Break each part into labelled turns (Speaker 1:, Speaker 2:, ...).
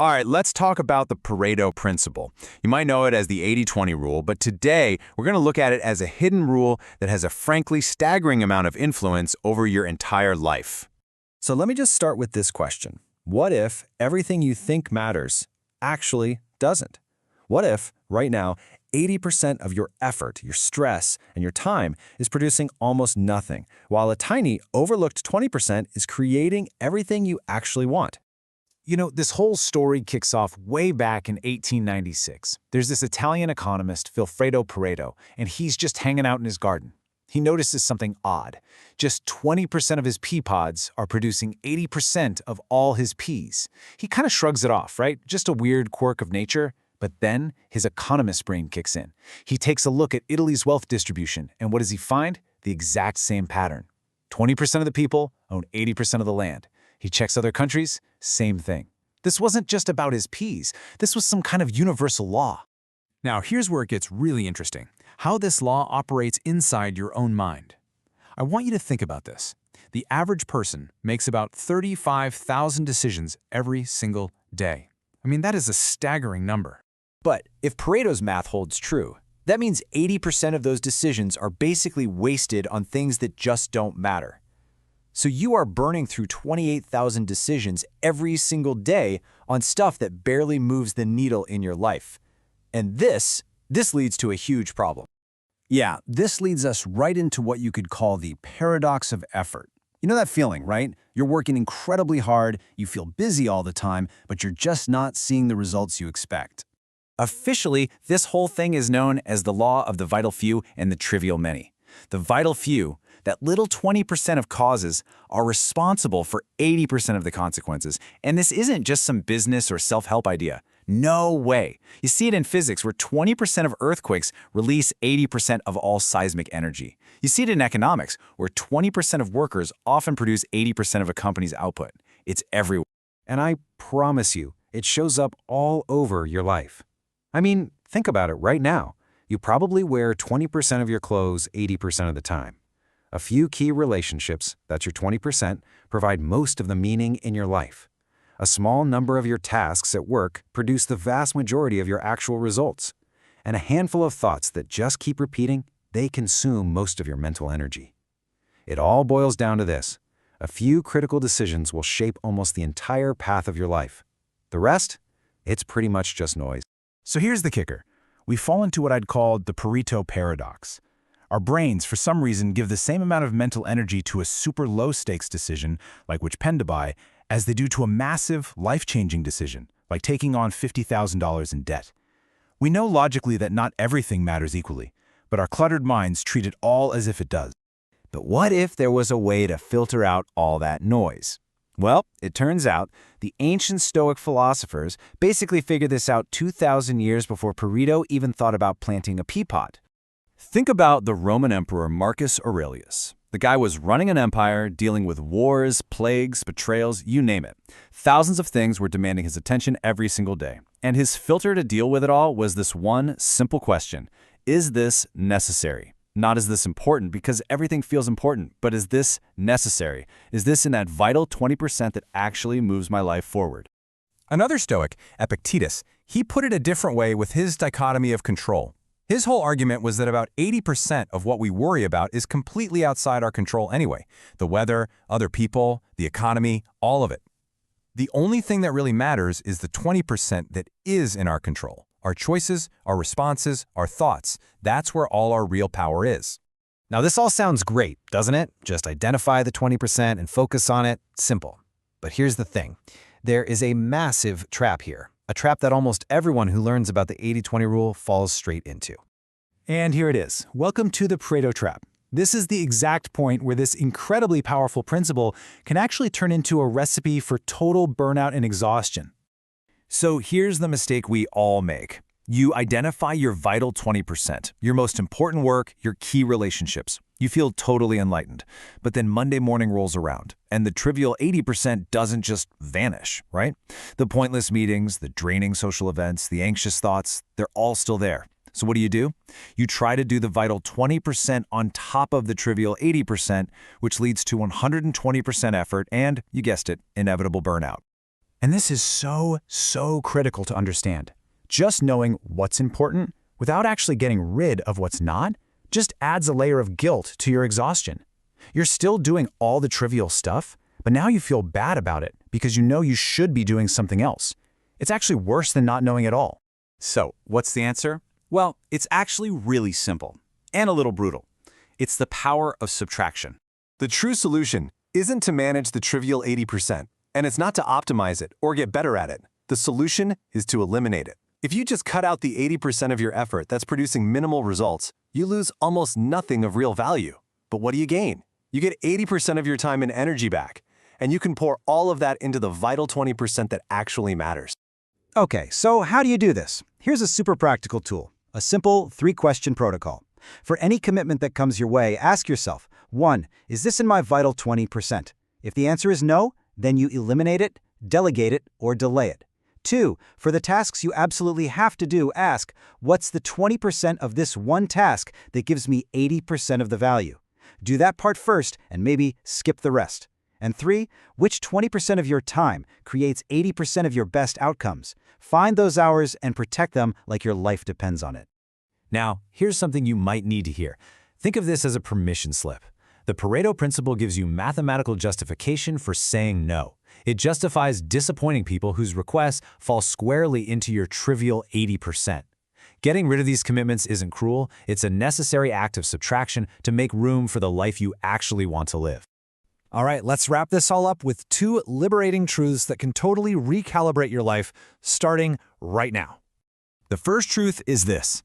Speaker 1: All right, let's talk about the Pareto Principle. You might know it as the 80-20 rule, but today we're going to look at it as a hidden rule that has a frankly staggering amount of influence over your entire life.
Speaker 2: So let me just start with this question. What if everything you think matters actually doesn't? What if, right now, 80% of your effort, your stress, and your time is producing almost nothing, while a tiny, overlooked 20% is creating everything you actually want?
Speaker 3: You know, this whole story kicks off way back in 1896. There's this Italian economist, Vilfredo Pareto, and he's just hanging out in his garden. He notices something odd. Just 20% of his pea pods are producing 80% of all his peas. He kind of shrugs it off, right? Just a weird quirk of nature. But then his economist brain kicks in. He takes a look at Italy's wealth distribution, and what does he find? The exact same pattern. 20% of the people own 80% of the land. He checks other countries, same thing. This wasn't just about his peas. This was some kind of universal law.
Speaker 4: Now, here's where it gets really interesting, how this law operates inside your own mind. I want you to think about this. The average person makes about 35,000 decisions every single day. I mean, that is a staggering number.
Speaker 2: But if Pareto's math holds true, that means 80% of those decisions are basically wasted on things that just don't matter. So you are burning through 28,000 decisions every single day on stuff that barely moves the needle in your life. And this leads to a huge problem. Yeah, this leads us right into what you could call the paradox of effort. You know that feeling, right? You're working incredibly hard, you feel busy all the time, but you're just not seeing the results you expect. Officially, this whole thing is known as the law of the vital few and the trivial many. The vital few, that little 20% of causes, are responsible for 80% of the consequences. And this isn't just some business or self-help idea. No way. You see it in physics, where 20% of earthquakes release 80% of all seismic energy. You see it in economics, where 20% of workers often produce 80% of a company's output. It's everywhere. And I promise you, it shows up all over your life. I mean, think about it right now. You probably wear 20% of your clothes 80% of the time. A few key relationships, that's your 20%, provide most of the meaning in your life. A small number of your tasks at work produce the vast majority of your actual results. And a handful of thoughts that just keep repeating, they consume most of your mental energy. It all boils down to this. A few critical decisions will shape almost the entire path of your life. The rest? It's pretty much just noise.
Speaker 3: So here's the kicker. We fall into what I'd call the Pareto paradox. Our brains, for some reason, give the same amount of mental energy to a super low-stakes decision, like which pen to buy, as they do to a massive, life-changing decision, like taking on $50,000 in debt. We know logically that not everything matters equally, but our cluttered minds treat it all as if it does.
Speaker 2: But what if there was a way to filter out all that noise? Well, it turns out the ancient Stoic philosophers basically figured this out 2,000 years before Pareto even thought about planting a pea pod. Think about the Roman Emperor Marcus Aurelius. The guy was running an empire, dealing with wars, plagues, betrayals, you name it. Thousands of things were demanding his attention every single day. And his filter to deal with it all was this one simple question. Is this necessary? Not is this important, because everything feels important, but is this necessary? Is this in that vital 20% that actually moves my life forward?
Speaker 4: Another Stoic, Epictetus, he put it a different way with his dichotomy of control. His whole argument was that about 80% of what we worry about is completely outside our control anyway. The weather, other people, the economy, all of it. The only thing that really matters is the 20% that is in our control. Our choices, our responses, our thoughts. That's where all our real power is.
Speaker 2: Now this all sounds great, doesn't it? Just identify the 20% and focus on it. Simple. But here's the thing. There is a massive trap here. A trap that almost everyone who learns about the 80-20 rule falls straight into.
Speaker 3: And here it is. Welcome to the Pareto Trap. This is the exact point where this incredibly powerful principle can actually turn into a recipe for total burnout and exhaustion.
Speaker 2: So here's the mistake we all make. You identify your vital 20%, your most important work, your key relationships. You feel totally enlightened. But then Monday morning rolls around, and the trivial 80% doesn't just vanish, right? The pointless meetings, the draining social events, the anxious thoughts, they're all still there. So what do? You try to do the vital 20% on top of the trivial 80%, which leads to 120% effort and, you guessed it, inevitable burnout.
Speaker 3: And this is so critical to understand. Just knowing what's important without actually getting rid of what's not just adds a layer of guilt to your exhaustion. You're still doing all the trivial stuff, but now you feel bad about it because you know you should be doing something else. It's actually worse than not knowing at all.
Speaker 2: So, what's the answer? Well, it's actually really simple and a little brutal. It's the power of subtraction.
Speaker 1: The true solution isn't to manage the trivial 80%, and it's not to optimize it or get better at it. The solution is to eliminate it. If you just cut out the 80% of your effort that's producing minimal results, you lose almost nothing of real value. But what do you gain? You get 80% of your time and energy back, and you can pour all of that into the vital 20% that actually matters.
Speaker 5: Okay, so how do you do this? Here's a super practical tool, a simple 3-question protocol. For any commitment that comes your way, ask yourself, 1. Is this in my vital 20%? If the answer is no, then you eliminate it, delegate it, or delay it. 2. For the tasks you absolutely have to do, ask, what's the 20% of this one task that gives me 80% of the value? Do that part first and maybe skip the rest. And 3, which 20% of your time creates 80% of your best outcomes? Find those hours and protect them like your life depends on it.
Speaker 2: Now, here's something you might need to hear. Think of this as a permission slip. The Pareto Principle gives you mathematical justification for saying no. It justifies disappointing people whose requests fall squarely into your trivial 80%. Getting rid of these commitments isn't cruel. It's a necessary act of subtraction to make room for the life you actually want to live.
Speaker 4: All right, let's wrap this all up with 2 liberating truths that can totally recalibrate your life, starting right now. The first truth is this.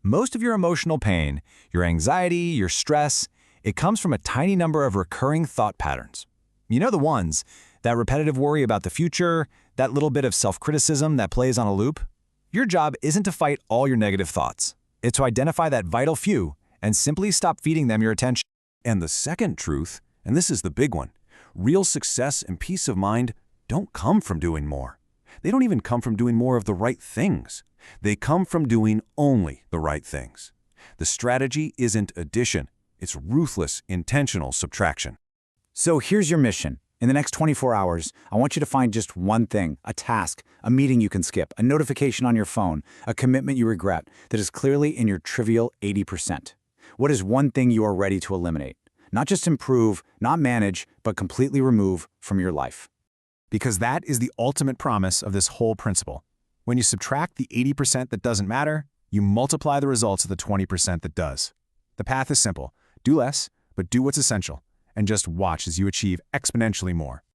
Speaker 4: Most of your emotional pain, your anxiety, your stress, it comes from a tiny number of recurring thought patterns. You know the ones, that repetitive worry about the future, that little bit of self-criticism that plays on a loop? Your job isn't to fight all your negative thoughts. It's to identify that vital few and simply stop feeding them your attention.
Speaker 1: And the second truth, and this is the big one, real success and peace of mind don't come from doing more. They don't even come from doing more of the right things. They come from doing only the right things. The strategy isn't addition. It's ruthless, intentional subtraction.
Speaker 5: So here's your mission. In the next 24 hours, I want you to find just one thing, a task, a meeting you can skip, a notification on your phone, a commitment you regret that is clearly in your trivial 80%. What is one thing you are ready to eliminate? Not just improve, not manage, but completely remove from your life.
Speaker 4: Because that is the ultimate promise of this whole principle. When you subtract the 80% that doesn't matter, you multiply the results of the 20% that does. The path is simple. Do less, but do what's essential, and just watch as you achieve exponentially more.